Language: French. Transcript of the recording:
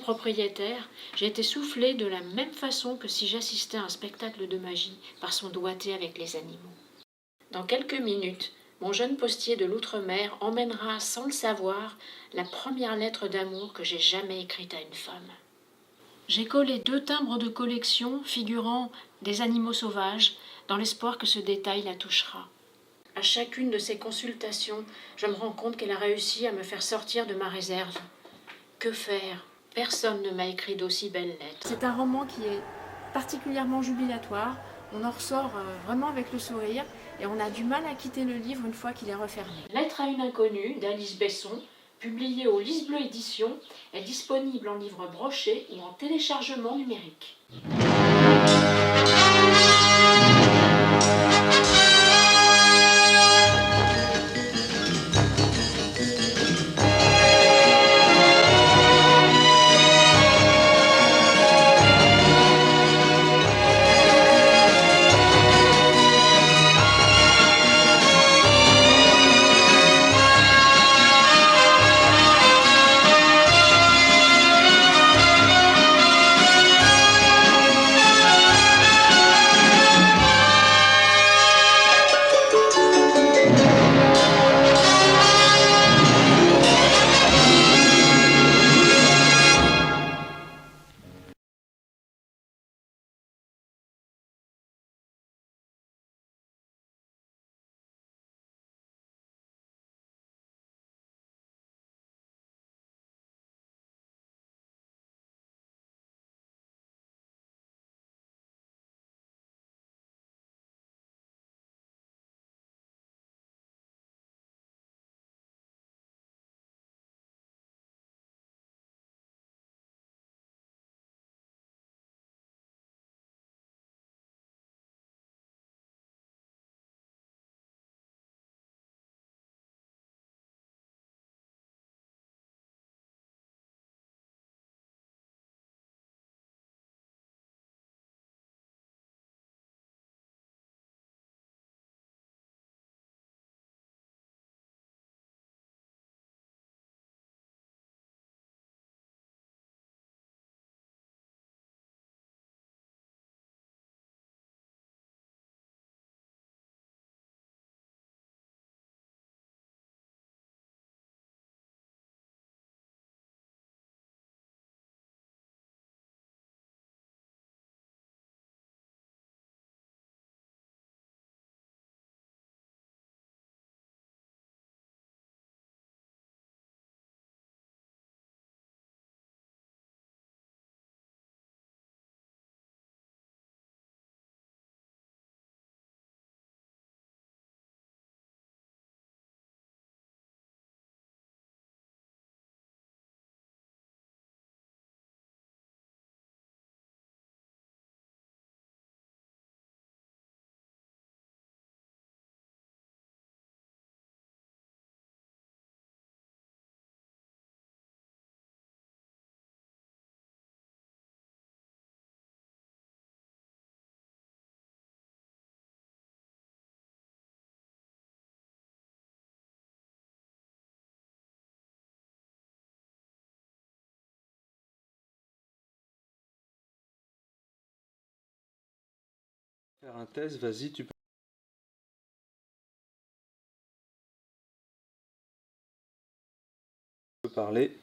propriétaire, j'ai été soufflée de la même façon que si j'assistais à un spectacle de magie par son doigté avec les animaux. Dans quelques minutes, mon jeune postier de l'outre-mer emmènera, sans le savoir, la première lettre d'amour que j'ai jamais écrite à une femme. J'ai collé 2 timbres de collection figurant des animaux sauvages, dans l'espoir que ce détail la touchera. À chacune de ces consultations, je me rends compte qu'elle a réussi à me faire sortir de ma réserve. Que faire? Personne ne m'a écrit d'aussi belles lettres. C'est un roman qui est particulièrement jubilatoire. On en ressort vraiment avec le sourire et on a du mal à quitter le livre une fois qu'il est refermé. Lettre à une inconnue d'Alice Besson, publiée aux Lys Bleu Éditions, est disponible en livre broché ou en téléchargement numérique. Faire un test, vas-y, tu peux parler.